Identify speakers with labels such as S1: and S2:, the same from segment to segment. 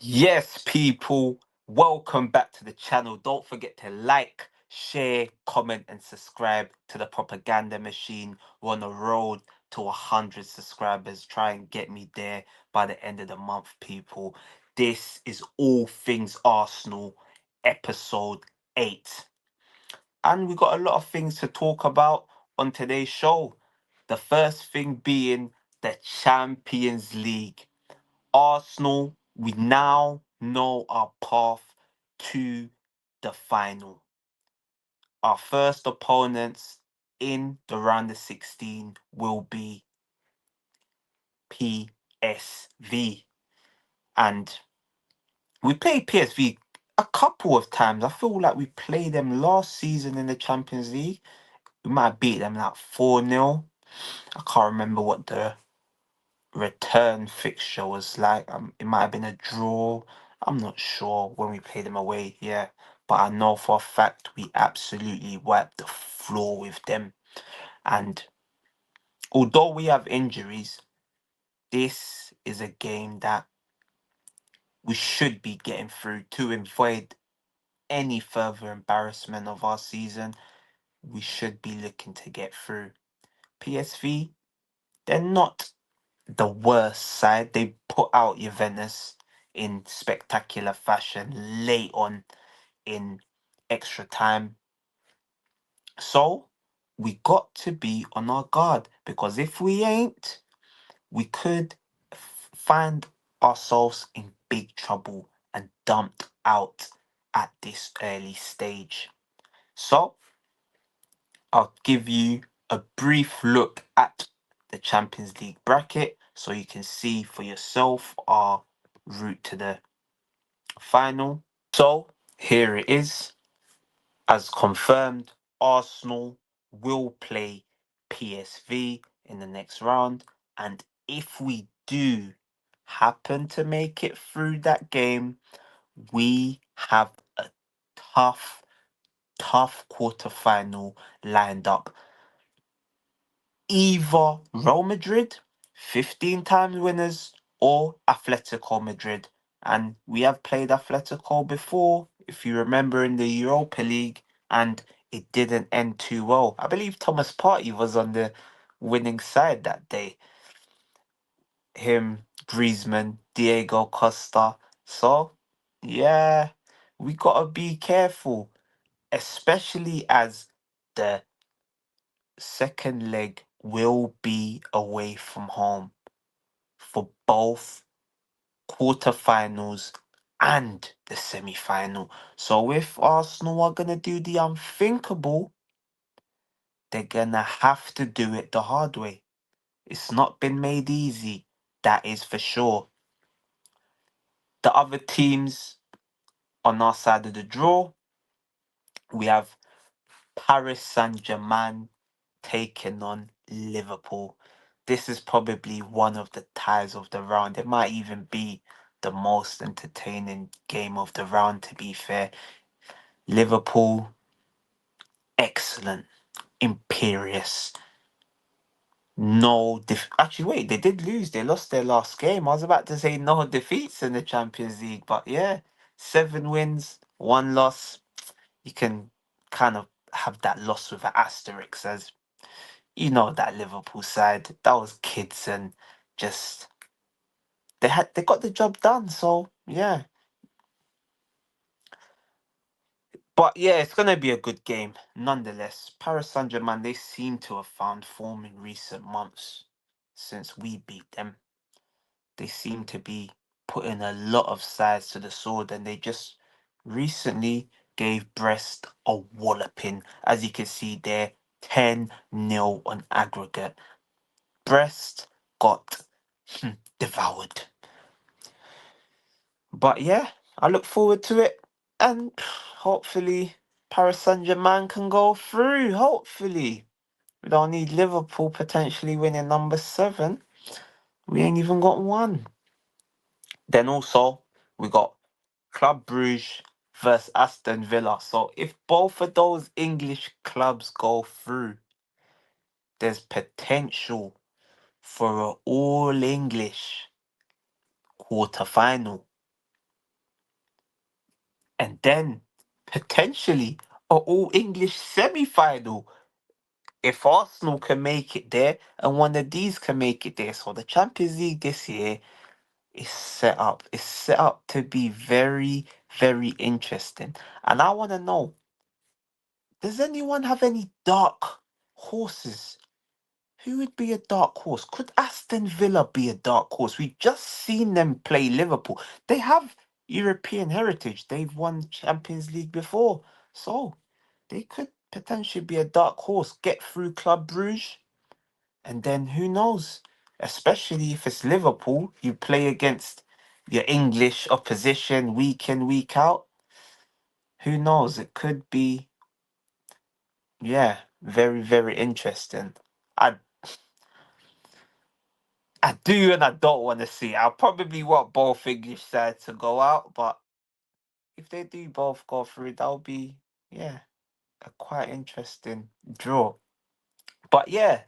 S1: Yes, people, welcome back to the channel. Don't forget to like, share, comment, and subscribe to the propaganda machine. We're on the road to 100 subscribers. Try and get me there by the end of the month, people. This is All Things Arsenal, episode 8. And we got a lot of things to talk about on today's show. The first thing being the Champions League. Arsenal, we now know our path to the final. Our first opponents in the round of 16 will be PSV. And we played PSV a couple of times. I feel like we played them last season in the Champions League. We might have beat them like 4-0. I can't remember what the return fixture was like. It might have been a draw. I'm not sure when we played them away. Yeah, but I know for a fact we absolutely wiped the floor with them. And although we have injuries, this is a game that we should be getting through to avoid any further embarrassment of our season. We should be looking to get through. PSV, they're not the worst side. They put out Juventus in spectacular fashion late on in extra time. So we got to be on our guard because if we ain't, we could find ourselves in big trouble and dumped out at this early stage. So I'll give you a brief look at the Champions League bracket so you can see for yourself our route to the final. So here it is. As confirmed, Arsenal will play PSV in the next round. And if we do happen to make it through that game, we have a tough, tough quarterfinal lined up. Either Real Madrid, 15 times winners, or Atletico Madrid. And we have played Atletico before, if you remember, in the Europa League, and it didn't end too well. I believe Thomas Partey was on the winning side that day. Him, Griezmann, Diego Costa. So, yeah, we gotta be careful, especially as the second leg will be away from home for both quarterfinals and the semi-final. So if Arsenal are gonna do the unthinkable, they're gonna have to do it the hard way. It's not been made easy, that is for sure. The other teams on our side of the draw, we have Paris Saint-Germain taking on Liverpool. This is probably one of the ties of the round. It might even be the most entertaining game of the round, to be fair. Liverpool, excellent, imperious. No, actually, wait, they did lose. They lost their last game. I was about to say no defeats in the Champions League, but yeah, 7 wins, 1 loss. You can kind of have that loss with an asterisk, as you know that Liverpool side, that was kids and just they got the job done. So yeah. But yeah, it's gonna be a good game. Nonetheless, Paris Saint-Germain, they seem to have found form in recent months since we beat them. They seem to be putting a lot of sides to the sword, and they just recently gave Brest a walloping. As you can see there, 10-0 on aggregate. Brest got devoured. But yeah, I look forward to it. And hopefully Paris Saint-Germain can go through. Hopefully. We don't need Liverpool potentially winning number 7. We ain't even got one. Then also we got Club Brugge versus Aston Villa. So if both of those English clubs go through, there's potential for an all English quarter final. then potentially a all English semi-final if Arsenal can make it there and one of these can make it there. So the Champions League this year is set up. It's set up to be very, very interesting. And I want to know, does anyone have any dark horses? Who would be a dark horse? Could Aston Villa be a dark horse? We've just seen them play Liverpool. They have European heritage. They've won Champions League before. So they could potentially be a dark horse. Get through Club Brugge. And then who knows? Especially if it's Liverpool, you play against your English opposition week in, week out. Who knows? It could be, yeah, very, very interesting. I I do and I don't want to see. I probably want both English sides to go out, but if they do both go through, that'll be, yeah, a quite interesting draw. But yeah,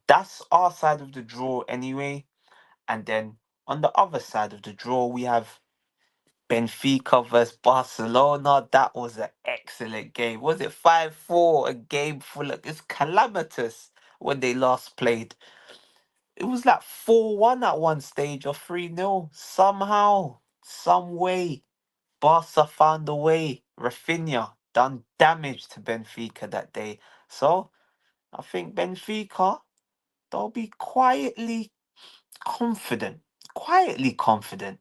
S1: that's our side of the draw anyway. And then on the other side of the draw, we have Benfica versus Barcelona. That was an excellent game. Was it 5-4? A game full of, it's calamitous when they last played. It was like 4-1 at one stage or 3-0. Somehow, some way, Barca found a way. Rafinha done damage to Benfica that day. So I think Benfica, they'll be confident, quietly confident,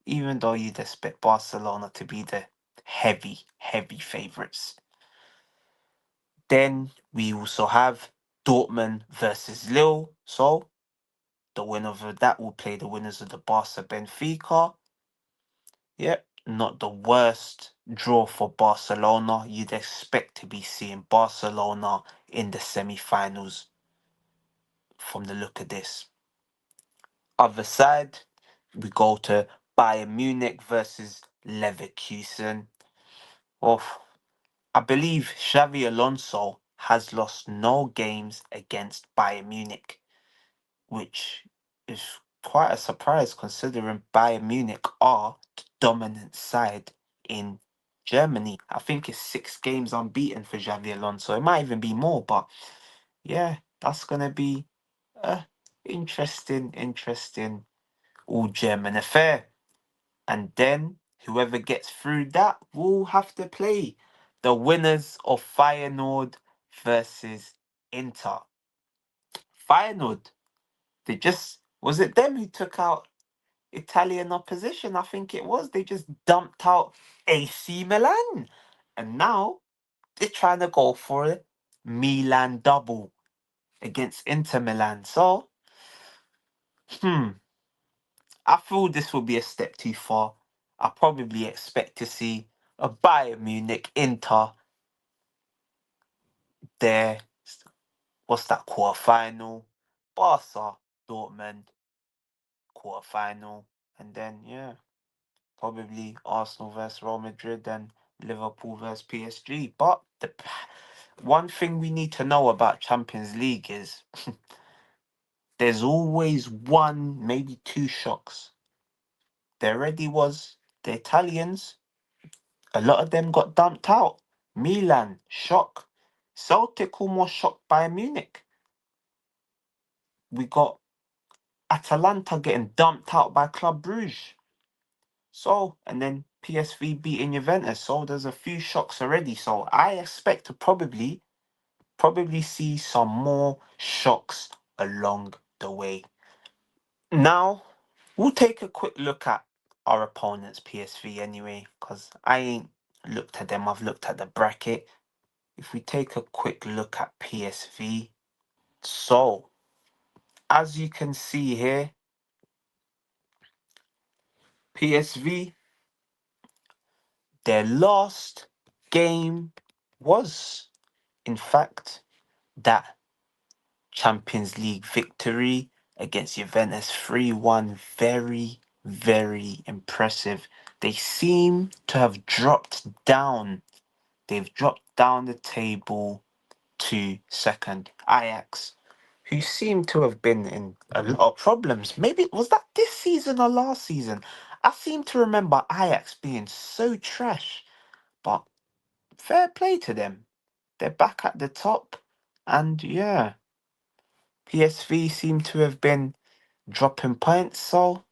S1: even though you'd expect Barcelona to be the heavy, heavy favourites. Then we also have Dortmund versus Lille. So the winner of that will play the winners of the Barca Benfica. Yep, not the worst draw for Barcelona. You'd expect to be seeing Barcelona in the semi-finals from the look of this. Other side, we go to Bayern Munich versus Leverkusen. Oh, I believe Xavi Alonso has lost no games against Bayern Munich, which is quite a surprise considering Bayern Munich are the dominant side in Germany. I think it's 6 games unbeaten for Xavi Alonso. It might even be more, but yeah, that's gonna be a interesting all German affair. And then whoever gets through that will have to play the winners of Feyenoord versus Inter. Feyenoord, they just, was it them who took out Italian opposition? I think it was. They just dumped out AC Milan. And now they're trying to go for a Milan double against Inter Milan. So, I feel this will be a step too far. I probably expect to see a Bayern Munich Inter there. What's that quarter final? Barca Dortmund quarter final, and then yeah, probably Arsenal versus Real Madrid and Liverpool versus PSG. But the one thing we need to know about Champions League is there's always one, maybe two shocks. There already was the Italians. A lot of them got dumped out. Milan, shock. Celtic almost shocked by Munich. We got Atalanta getting dumped out by Club Brugge. So, and then PSV beating Juventus. So there's a few shocks already. So I expect to probably see some more shocks along the way. Now, we'll take a quick look at our opponents, PSV, anyway, because I ain't looked at them. I've looked at the bracket. If we take a quick look at PSV, so as you can see here, PSV, their last game was, in fact, that Champions League victory against Juventus 3-1. Very, very impressive. They seem to have dropped down. They've dropped down the table to second. Ajax, who seem to have been in a lot of problems. Maybe was that this season or last season? I seem to remember Ajax being so trash. But fair play to them. They're back at the top. And yeah, PSV seem to have been dropping points. So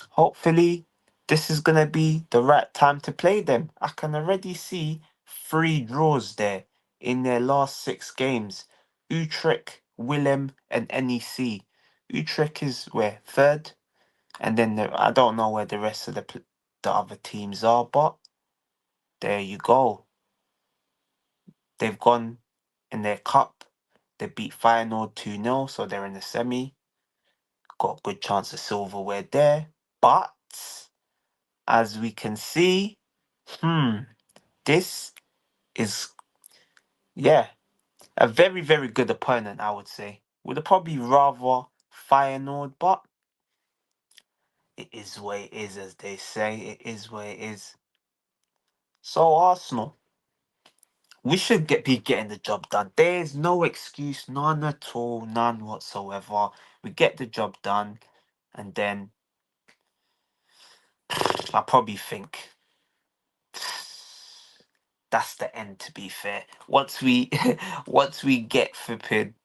S1: hopefully this is going to be the right time to play them. I can already see 3 draws there in their last 6 games. Utrecht, Willem, and NEC. Utrecht is where? Third? And then I don't know where the rest of the other teams are, but there you go. They've gone in their cup. They beat Feyenoord 2-0, so they're in the semi. Got a good chance of silverware there. But as we can see, this is, yeah, a very, very good opponent, I would say. Would have probably rather Feyenoord, but it is what it is, as they say. It is what it is. So Arsenal, we should be getting the job done. There's no excuse, none at all, none whatsoever. We get the job done, and then I probably think that's the end. To be fair, once we once we get flipping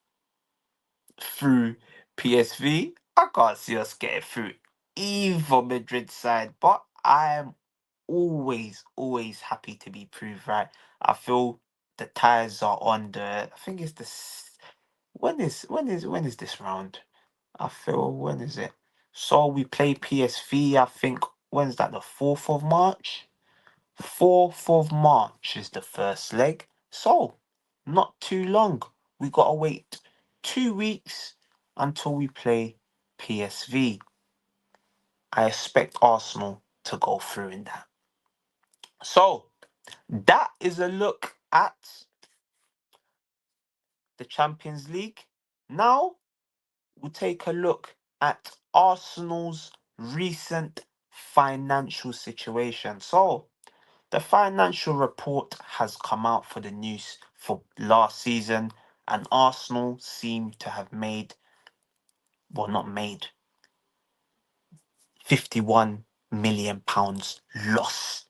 S1: through PSV, I can't see us getting through either Madrid side. But I am always happy to be proved right. I feel the tires are on the. I think it's when is this round? I feel when is it? So we play PSV. I think when's that? The 4th of March. 4th of March is the first leg. So not too long. We gotta wait 2 weeks until we play PSV. I expect Arsenal to go through in that. So that is a look at the Champions League. Now we'll take a look at Arsenal's recent financial situation. So, the financial report has come out for the news for last season, and Arsenal seem to have made, well, not made, £51 million loss.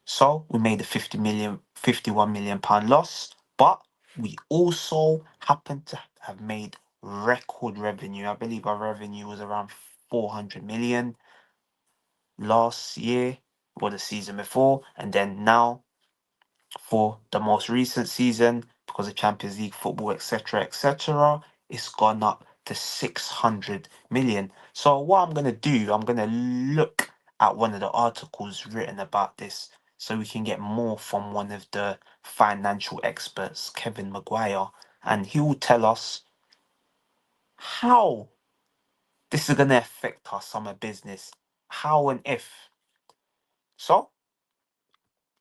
S1: So we made a 51 million pound loss, but we also happen to have made record revenue. I believe our revenue was around 400 million last year or the season before, and then now for the most recent season, because of Champions League football, etc., it's gone up to 600 million. So what I'm gonna do, I'm gonna look at one of the articles written about this, so we can get more from one of the financial experts, Kevin Maguire, and he will tell us how this is gonna affect our summer business, how and if. So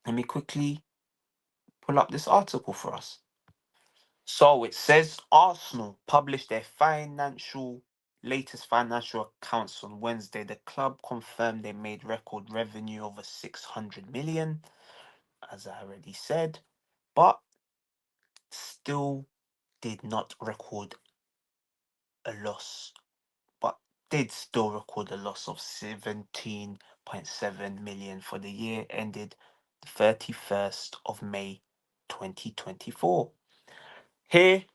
S1: let me quickly pull up this article for us. So it says Arsenal published their latest financial accounts on Wednesday. The club confirmed they made record revenue over 600 million, as I already said, but still did not record a loss, but did still record a loss of 17.7 million for the year ended the 31st of May 2024. Here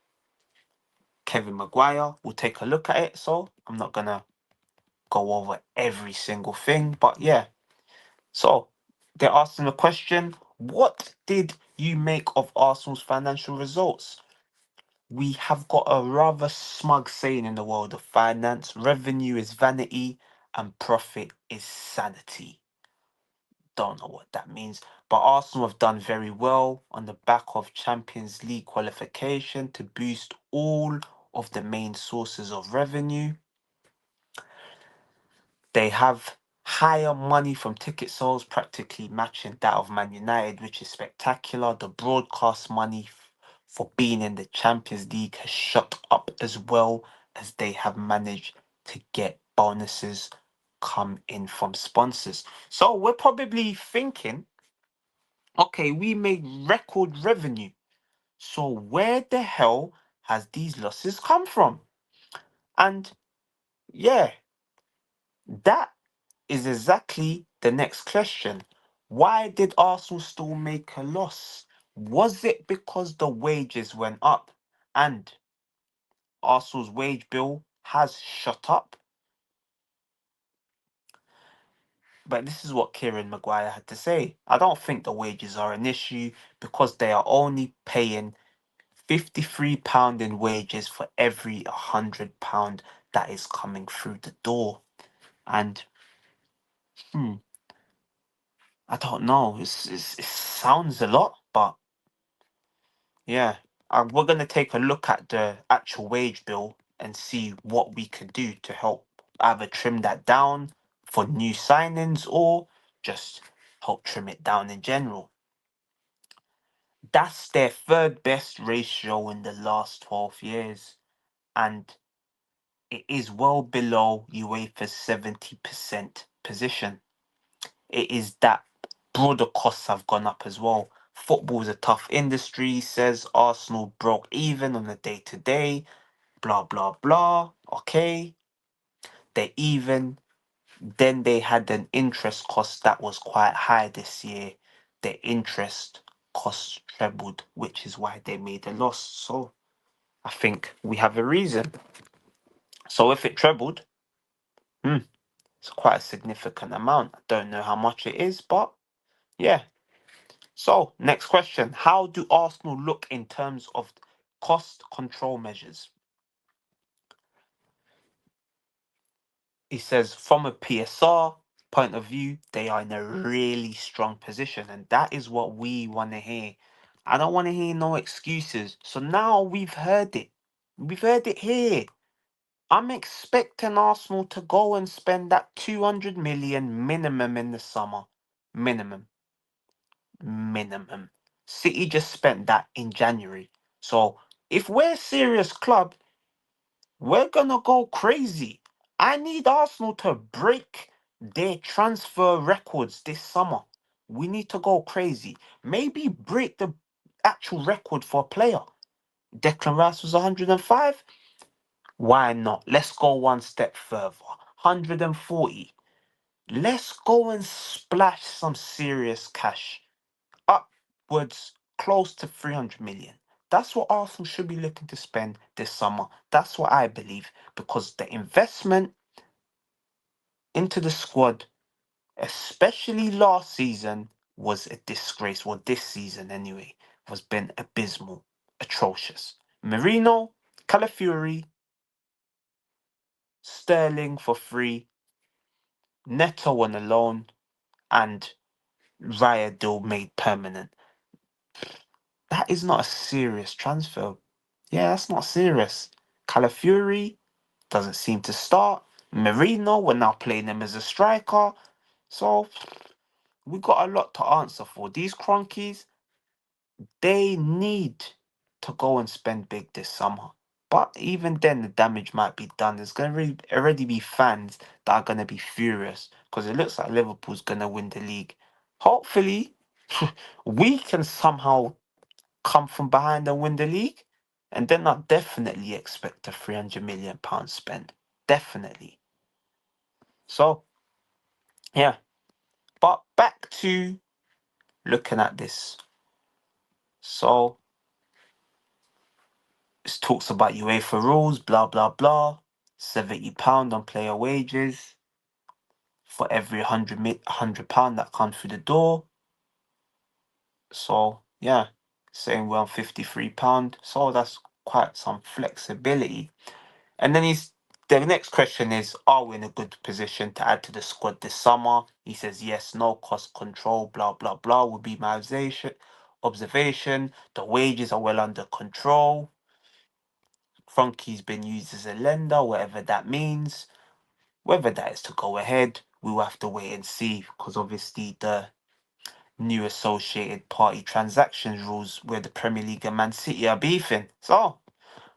S1: Kevin Maguire will take a look at it. So I'm not gonna go over every single thing, but yeah. So they're asking the question: what did you make of Arsenal's financial results? We have got a rather smug saying in the world of finance: revenue is vanity and profit is sanity. Don't know what that means, but Arsenal have done very well on the back of Champions League qualification to boost all of the main sources of revenue. They have higher money from ticket sales, practically matching that of Man United, which is spectacular. The broadcast money for being in the Champions League has shot up, as well as they have managed to get bonuses come in from sponsors. So we're probably thinking, okay, we made record revenue. So where the hell has these losses come from? And yeah, that is exactly the next question. Why did Arsenal still make a loss? Was it because the wages went up and Arsenal's wage bill has shot up? But this is what Kieran Maguire had to say. I don't think the wages are an issue because they are only paying £53 in wages for every £100 that is coming through the door. And I don't know. It sounds a lot, but yeah. We're going to take a look at the actual wage bill and see what we can do to help either trim that down for new signings or just help trim it down in general. That's their third best ratio in the last 12 years. And it is well below UEFA's 70% position. It is that broader costs have gone up as well. Football is a tough industry, says Arsenal broke even on a day to day, blah, blah, blah. Okay. Then they had an interest cost that was quite high this year. The interest cost trebled, which is why they made a loss. So I think we have a reason. So if it trebled, it's quite a significant amount. I don't know how much it is, but yeah. So, next question. How do Arsenal look in terms of cost control measures? He says, from a PSR point of view, they are in a really strong position, and that is what we want to hear. I don't want to hear no excuses. So now we've heard it. We've heard it here. I'm expecting Arsenal to go and spend that 200 million minimum in the summer. Minimum. Minimum. City just spent that in January. So if we're a serious club, we're gonna go crazy. I need Arsenal to break their transfer records this summer. We need to go crazy. Maybe break the actual record for a player. Declan Rice was 105. Why not? Let's go one step further. 140. Let's go and splash some serious cash. Upwards close to 300 million. That's what Arsenal should be looking to spend this summer. That's what I believe because the investment into the squad, especially last season, was a disgrace. Well, this season anyway, has been abysmal, atrocious. Marino, Calafiori, Sterling for free, Neto on a loan, and Raya deal made permanent. That is not a serious transfer. Yeah, that's not serious. Calafiori doesn't seem to start. Marino, we're now playing him as a striker. So we got a lot to answer for. These cronkies, they need to go and spend big this summer. But even then, the damage might be done. There's going to already be fans that are going to be furious because it looks like Liverpool's going to win the league. Hopefully, we can somehow come from behind and win the league, and then I definitely expect a £300 million spend. Definitely. So, yeah. But back to looking at this. So, it talks about UEFA rules, blah, blah, blah. £70 on player wages for every £100 that comes through the door. So, yeah. Saying we're on £53. So, that's quite some flexibility. And then the next question is, are we in a good position to add to the squad this summer? He says, yes, no cost control, blah, blah, blah, will be my observation. The wages are well under control. Franky's been used as a lender, whatever that means. Whether that is to go ahead, we will have to wait and see, because obviously the new associated party transactions rules where the Premier League and Man City are beefing. So,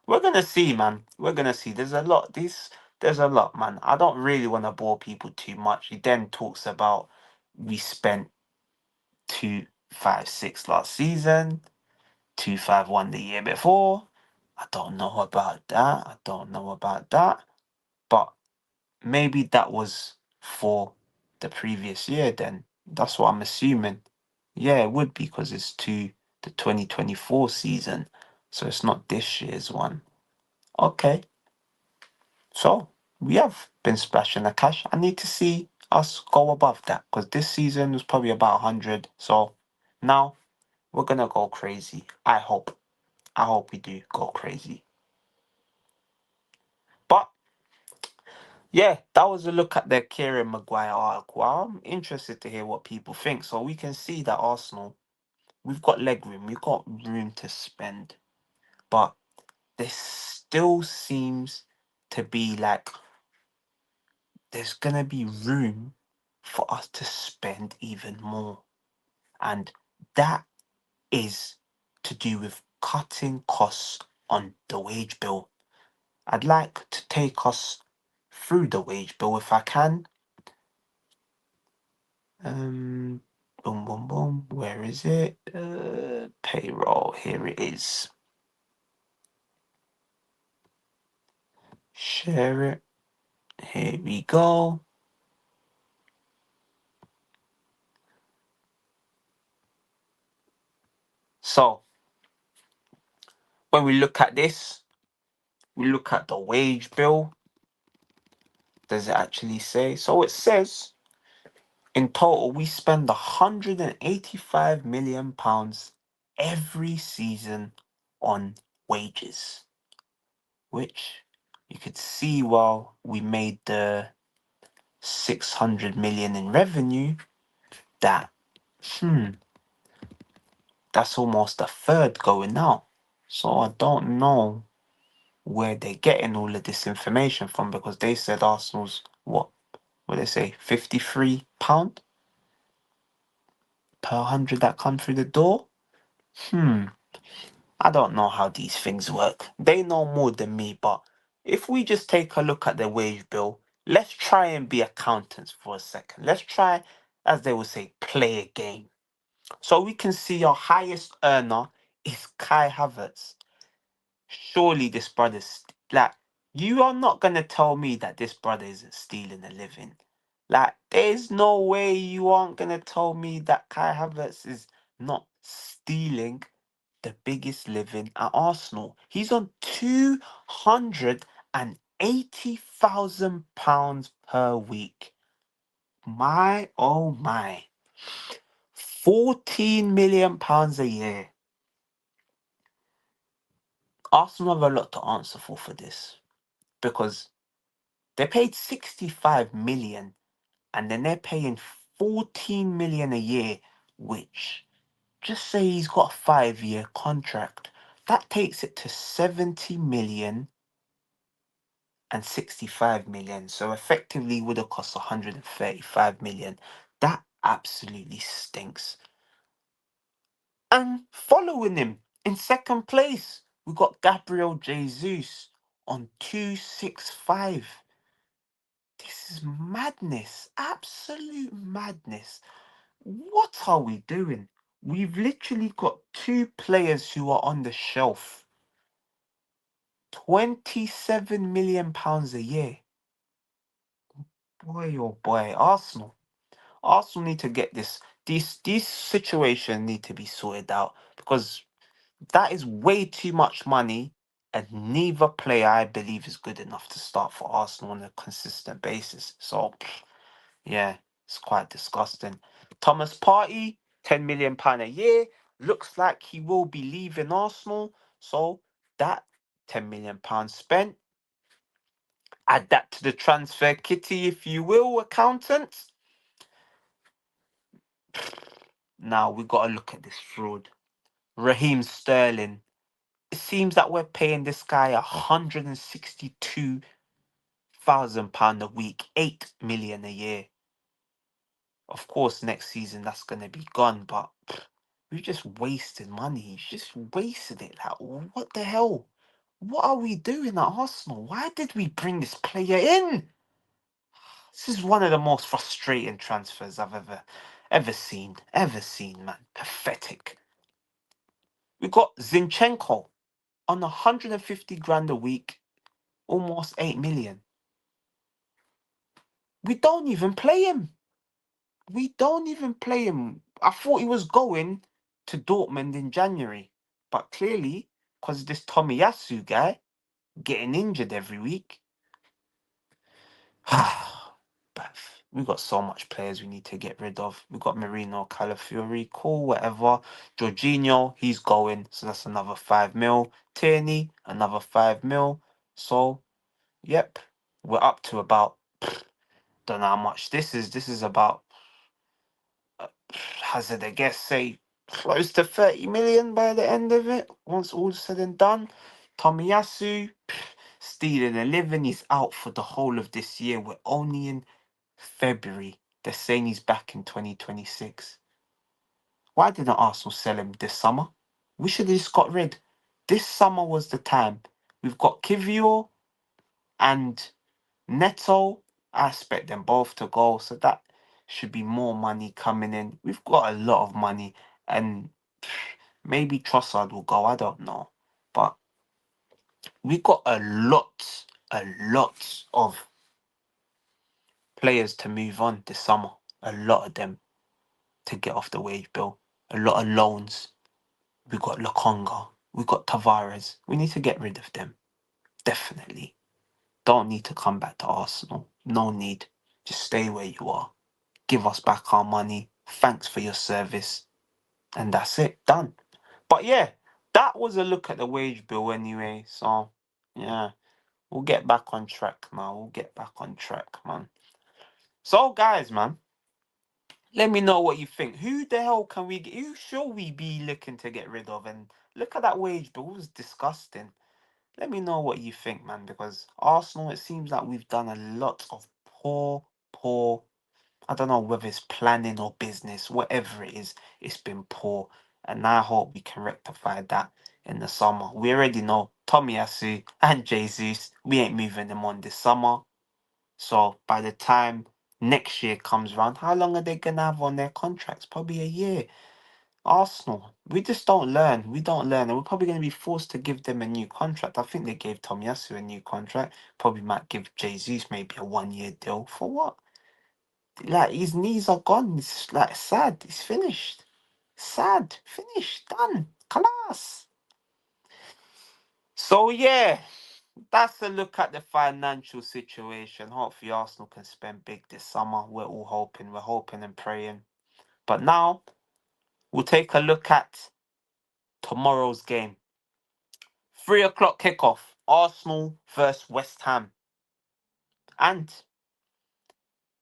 S1: we're gonna see, man. We're gonna see. There's a lot, man. I don't really want to bore people too much. He then talks about we spent 256 last season, 251 the year before. I don't know about that. I don't know about that. But maybe that was for the previous year then. That's what I'm assuming. Yeah, it would be because it's to the 2024 season. So it's not this year's one. Okay. So we have been splashing the cash. I need to see us go above that because this season was probably about 100. So now we're going to go crazy. I hope. I hope we do go crazy. But yeah, that was a look at the Kieran Maguire article. I'm interested to hear what people think. So we can see that Arsenal, we've got leg room, we've got room to spend. But there still seems to be like there's gonna be room for us to spend even more. And that is to do with cutting costs on the wage bill. I'd like to take us through the wage bill if I can. Boom, boom, boom. Where is it? Payroll. Here it is. Share it. Here we go. So when we look at this, we look at the wage bill. Does it actually say? So it says in total we spend £185 million every season on wages, which you could see while we made the 600 million in revenue that that's almost a third going out. So I don't know where they're getting all of this information from because they said Arsenal's what they say, £53 per 100 that come through the door. I don't know how these things work. They know more than me, but if we just take a look at the wage bill, let's try and be accountants for a second. Let's try, as they would say, play a game. So we can see our highest earner is Kai Havertz. Surely this brother's like, you are not gonna tell me that this brother isn't stealing a living. Like, there's no way you aren't gonna tell me that Kai Havertz is not stealing the biggest living at Arsenal. He's on £280,000 per week. My oh my. £14 million a year. Arsenal have a lot to answer for this because they paid 65 million and then they're paying 14 million a year, which just say he's got a 5-year contract. That takes it to 70 million and 65 million. So effectively would have cost 135 million. That absolutely stinks. And following him in second place, we got Gabriel Jesus on 265. This is madness. Absolute madness. What are we doing? We've literally got two players who are on the shelf. £27 million a year. Boy, oh boy, Arsenal. Arsenal need to get this. These situations need to be sorted out because that is way too much money, and neither player I believe is good enough to start for Arsenal on a consistent basis. So, yeah, it's quite disgusting. Thomas Partey, £10 million a year. Looks like he will be leaving Arsenal. So that £10 million spent. Add that to the transfer kitty, if you will, accountant. Now we got to look at this fraud. Raheem Sterling. It seems that we're paying this guy £162,000 a week, 8 million a year. Of course, next season that's gonna be gone, but we just wasted money. Just wasted it. Like, what the hell? What are we doing at Arsenal? Why did we bring this player in? This is one of the most frustrating transfers I've ever seen. Ever seen, man. Pathetic. We got Zinchenko on 150 grand a week, almost 8 million. We don't even play him. We don't even play him. I thought he was going to Dortmund in January, but clearly, because this Tomiyasu guy getting injured every week, but we got so much players we need to get rid of. We got Marino, Calafiori, cool, whatever. Jorginho, he's going, so that's another 5 mil. Tierney, another 5 mil. So, yep, we're up to about don't know how much this is. This is about hazard a guess, say close to 30 million by the end of it. Once all's said and done, Tomiyasu stealing a living. He's out for the whole of this year. We're only in February. They're saying he's back in 2026. Why didn't Arsenal sell him this summer? We should have just got rid. This summer was the time. We've got Kivior and Neto. I expect them both to go, so that should be more money coming in. We've got a lot of money, and maybe Trossard will go. I don't know, but we got a lot of players to move on this summer. A lot of them to get off the wage bill. A lot of loans. We got Lokonga. We got Tavares. We need to get rid of them. Definitely. Don't need to come back to Arsenal. No need. Just stay where you are. Give us back our money. Thanks for your service. And that's it. Done. But yeah, that was a look at the wage bill anyway. So yeah, we'll get back on track now. We'll get back on track, man. So guys, man, let me know what you think. Who the hell can we get? Who should we be looking to get rid of? And look at that wage bill. It was disgusting. Let me know what you think, man, because Arsenal, it seems like we've done a lot of poor. I don't know whether it's planning or business, whatever it is, it's been poor. And I hope we can rectify that in the summer. We already know Tomiyasu and Jesus, we ain't moving them on this summer. So by the time next year comes around, how long are they going to have on their contracts? Probably a year. Arsenal, we just don't learn. We don't learn. And we're probably going to be forced to give them a new contract. I think they gave Tomiyasu a new contract. Probably might give Jesus maybe a 1 year deal. For what? Like his knees are gone. It's like sad. It's finished. Sad. Finished. Done. Class. So yeah, that's a look at the financial situation. Hopefully Arsenal can spend big this summer. We're all hoping. We're hoping and praying. But now we'll take a look at tomorrow's game. 3 o'clock kickoff. Arsenal versus West Ham. And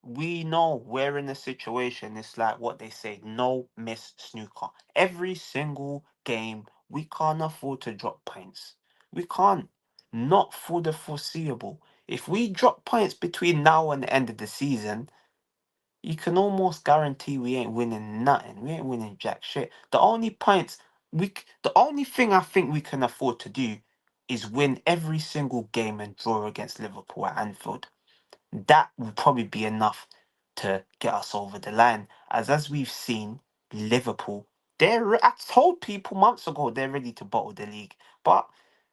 S1: we know we're in a situation, it's like what they say, no miss snooker. Every single game, we can't afford to drop points. We can't. Not for the foreseeable. If we drop points between now and the end of the season, you can almost guarantee we ain't winning nothing. We ain't winning jack shit. The only points the only thing I think we can afford to do is win every single game and draw against Liverpool at Anfield. That will probably be enough to get us over the line. As we've seen, Liverpool, I told people months ago they're ready to bottle the league, but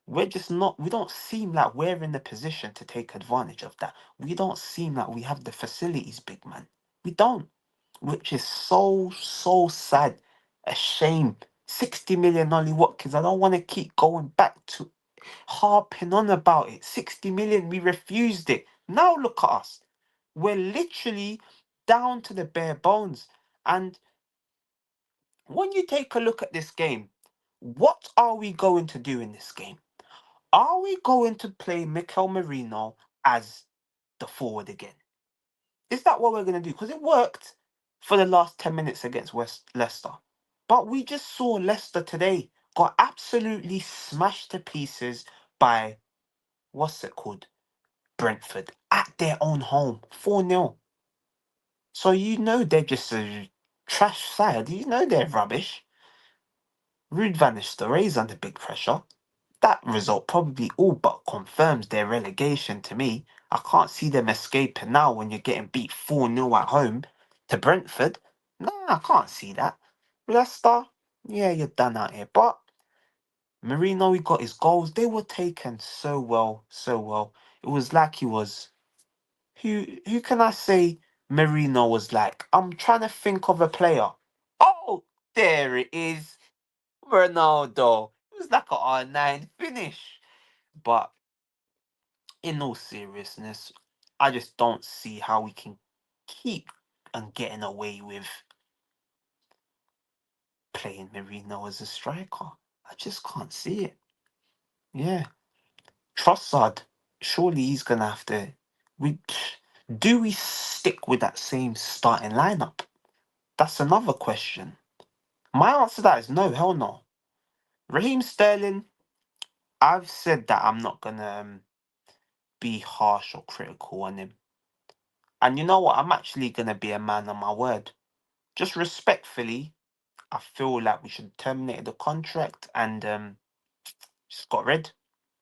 S1: we're just not. We don't seem like we're in the position to take advantage of that. We don't seem like we have the facilities, big man. We don't, which is so sad. A shame. 60 million Ollie Watkins. I don't want to keep going back to harping on about it. 60 million, we refused it. Now look at us. We're literally down to the bare bones. And when you take a look at this game, what are we going to do in this game? Are we going to play Mikel Merino as the forward again? Is that what we're going to do? Because it worked for the last 10 minutes against West Leicester. But we just saw Leicester today got absolutely smashed to pieces by, what's it called? Brentford at their own home, 4-0. So you know they're just a trash side. You know they're rubbish. Ruud van Nistelrooy's under big pressure. That result probably all but confirms their relegation to me. I can't see them escaping now when you're getting beat 4-0 at home to Brentford. Nah, I can't see that. Leicester, yeah, you're done out here. But Marino, he got his goals. They were taken so well, so well. It was like he was who can I say Marino was like, I'm trying to think of a player. Oh, there it is. Ronaldo. It was like a R9 finish. But in all seriousness, I just don't see how we can keep and getting away with playing Marino as a striker. I just can't see it. Yeah. Trossard, surely he's gonna have to. We do we stick with that same starting lineup? That's another question. My answer to that is no, hell no. Raheem Sterling, I've said that I'm not gonna be harsh or critical on him. And you know what? I'm actually gonna be a man on my word. Just respectfully, I feel like we should terminate the contract and just got rid.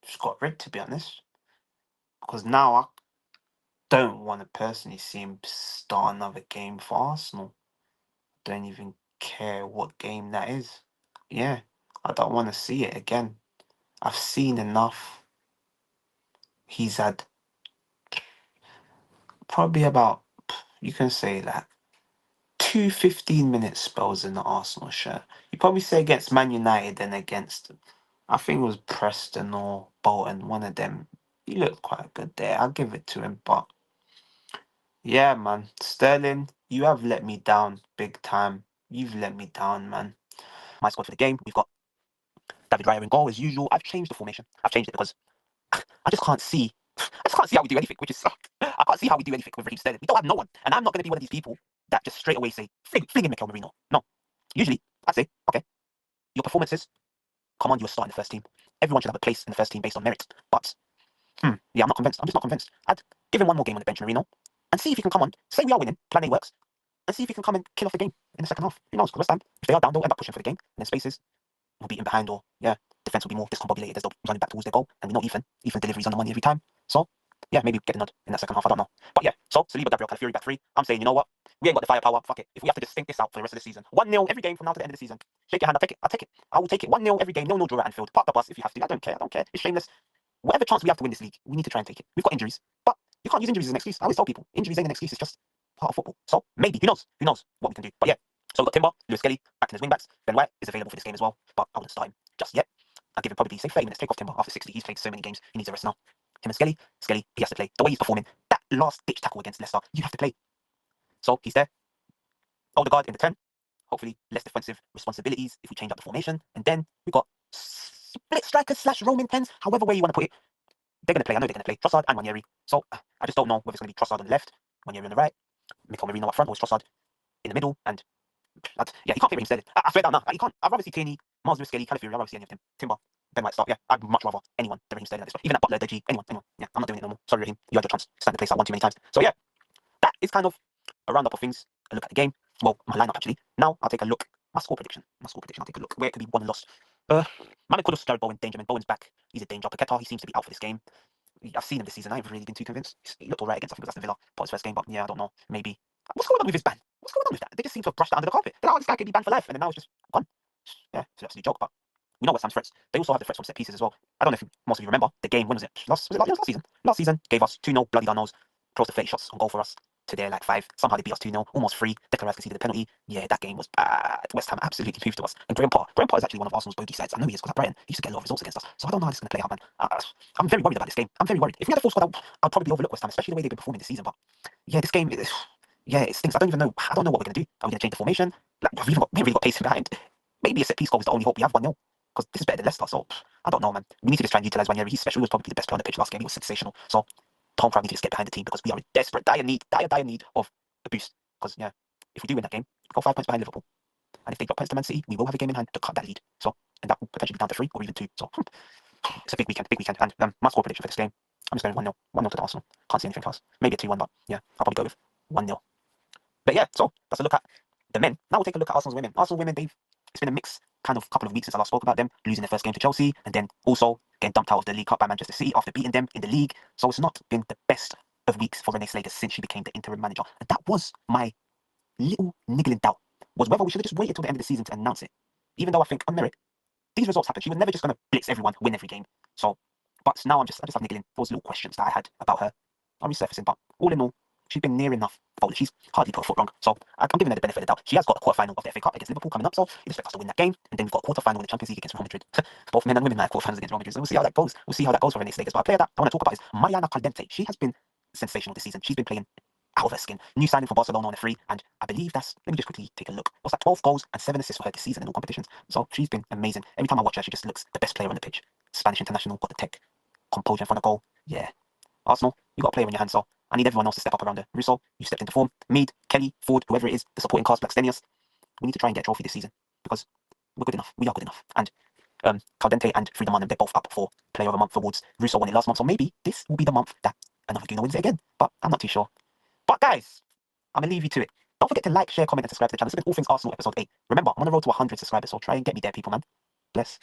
S1: Just got rid, to be honest. Because now I don't want to personally see him start another game for Arsenal. Don't even care what game that is. Yeah, I don't want to see it again. I've seen enough. He's had probably about, you can say like, 2 15-minute spells in the Arsenal shirt. You probably say against Man United and against, I think it was Preston or Bolton, one of them. He looked quite good there. I'll give it to him. But yeah, man, Sterling, you have let me down big time. You've let me down, man. My squad for the game, we've got David Raya in goal as usual. I've changed the formation. I've changed it because I just can't see. I just can't see how we do anything, which is I can't see how we do anything with Raheem Sterling. We don't have no one, and I'm not going to be one of these people that just straight away say fling in Mikel Marino. No, usually I'd say okay, your performances, come on, you were starting the first team. Everyone should have a place in the first team based on merit. But yeah, I'm not convinced. I'm just not convinced. I'd give him one more game on the bench, Marino, and see if he can come on. Say we are winning, plan A works, and see if he can come and kill off the game in the second half. Who knows? Because West Ham, if they are down, they'll end up pushing for the game, and then spaces will be in behind, or yeah, defense will be more discombobulated as they'll be running back towards their goal. And we know Ethan deliveries on the money every time. So yeah, maybe get a nod in that second half. I don't know. But yeah, so Saliba, Gabriel, Calafiori back three. I'm saying, you know what? We ain't got the firepower. Fuck it. If we have to just stink this out for the rest of the season, 1-0 every game from now to the end of the season. Shake your hand. I'll take it. I'll take it. I will take it. 1-0 every game. No draw at Anfield. Park the bus if you have to. I don't care. I don't care. It's shameless. Whatever chance we have to win this league, we need to try and take it. We've got injuries, but you can't use injuries as an excuse. I always tell people, injuries ain't an excuse. It's just part of football. So maybe, who knows? Who knows what we can do? But yeah, so we've got Timber, Lewis Kelly, acting as wing backs. Ben White is available for this game as well, but I wouldn't start him just yet. I'll give him probably say 30 minutes. Take off Timber after 60. He's played so many games. He needs a rest now. Him and Skelly, he has to play. The way he's performing, that last ditch tackle against Leicester, you have to play. So he's there. Odegaard in the 10. Hopefully less defensive responsibilities if we change up the formation. And then we got split strikers / Roman 10s, however way you want to put it. They're going to play. I know they're going to play Trossard and Waneri. So I just don't know whether it's going to be Trossard on the left, Waneri on the right, Mikel Marino up front, or Trossard in the middle. And yeah, he can't play Raheem Sterling. I swear down now. He can't. I'd rather see Tierney, Miles Lewis Skelly, Calafiori. I'd rather see any of them. Timber, Ben White start. Yeah, I'd much rather anyone than Raheem Sterling at this point. Even that Butler, Deji, anyone. Yeah, I'm not doing it no more. Sorry, Raheem. You had your chance. Stand the place out one too many times. So yeah, that is kind of a roundup of things. A look at the game. Well, my lineup actually. Now I'll take a look. My score prediction. I'll take a look where it could be won and lost. Malik Kudus, Jared Bowen, Danger. Bowen's back. He's a danger. Paqueta, he seems to be out for this game. I've seen him this season. I haven't really been too convinced. He looked alright against, I think it was Aston Villa, part his first game, but yeah, I don't know. Maybe. What's going on with his ban? What's going on with that? They just seem to have brushed that under the carpet. They're like, oh, this guy could be banned for life, and then now it's just gone. Yeah, it's an absolute joke, but we know West Ham's threats. They also have the threats from set pieces as well. I don't know if most of you remember the game. When was it? Was it last season? Last season gave us 2-0, bloody donos, close to 30 shots on goal for us. To their like 5. Somehow they beat us 2-0, almost 3. Declan Rice conceded the penalty. Yeah, that game was bad. West Ham absolutely proved to us. And Graham Potter is actually one of Arsenal's bogey sides. I know he is because at Brighton he used to get a lot of results against us. So I don't know how this is going to play out, man. I'm very worried about this game. I'm very worried. If we had a full squad, I'd probably overlook West Ham, especially the way they've been performing this season. But yeah, this game, yeah, it stinks. I don't know what we're going to do. Are we going to change the formation? Like, we haven't really got pace behind. Maybe a set piece goal is the only hope we have 1-0. Because this is better than Leicester. So I don't know, man. We need to just try and utilise Waneri. He's special. He was probably the best player on the pitch last game. He was sensational. So the whole crowd need to just get behind the team because we are in desperate, dire need of a boost. Because yeah, if we do win that game, we go 5 points behind Liverpool. And if they drop points to Man City, we will have a game in hand to cut that lead. So, and that will potentially be down to 3 or even 2. So it's a big weekend. And my score prediction for this game, I'm just going 1-0. 1-0 to the Arsenal. Can't see anything else. Maybe a 2-1, but yeah, I'll probably go with 1-0. But yeah, so that's a look at the men. Now we'll take a look at Arsenal's women. Arsenal women, it's been a mix kind of couple of weeks since I last spoke about them, losing their first game to Chelsea, and then also getting dumped out of the League Cup by Manchester City after beating them in the league. So it's not been the best of weeks for Renee Slager since she became the interim manager. And that was my little niggling doubt, was whether we should have just waited till the end of the season to announce it. Even though I think on merit, these results happen. She was never just going to blitz everyone, win every game. So, but now I just have niggling those little questions that I had about her. I'm resurfacing, but all in all, she's been near enough faultless. She's hardly put a foot wrong. So I'm giving her the benefit of the doubt. She has got a quarter-final of the FA Cup against Liverpool coming up, so you expect us to win that game. And then we've got a quarter-final in the Champions League against Real Madrid. Both men and women have quarter-finals against Real Madrid. So we'll see how that goes. We'll see how that goes for her next Lakers. But a player that I want to talk about is Mariona Caldentey. She has been sensational this season. She's been playing out of her skin. New signing for Barcelona on a free, and I believe that's, let me just quickly take a look. What's that? 12 goals and 7 assists for her this season in all competitions. So she's been amazing. Every time I watch her, she just looks the best player on the pitch. Spanish international, got the tech, composure in front of goal. Yeah. Arsenal, you got a player in your hands, so I need everyone else to step up around her. Russo, you stepped into form. Mead, Kelly, Ford, whoever it is, the supporting cast, Blackstenius. We need to try and get a trophy this season because we're good enough. We are good enough. And Caldentey and Frida Mann, they're both up for Player of the Month awards. Russo won it last month, so maybe this will be the month that another Gooner wins it again. But I'm not too sure. But guys, I'm going to leave you to it. Don't forget to like, share, comment, and subscribe to the channel. This has been All Things Arsenal episode 8. Remember, I'm on the road to 100 subscribers, so try and get me there, people, man. Bless.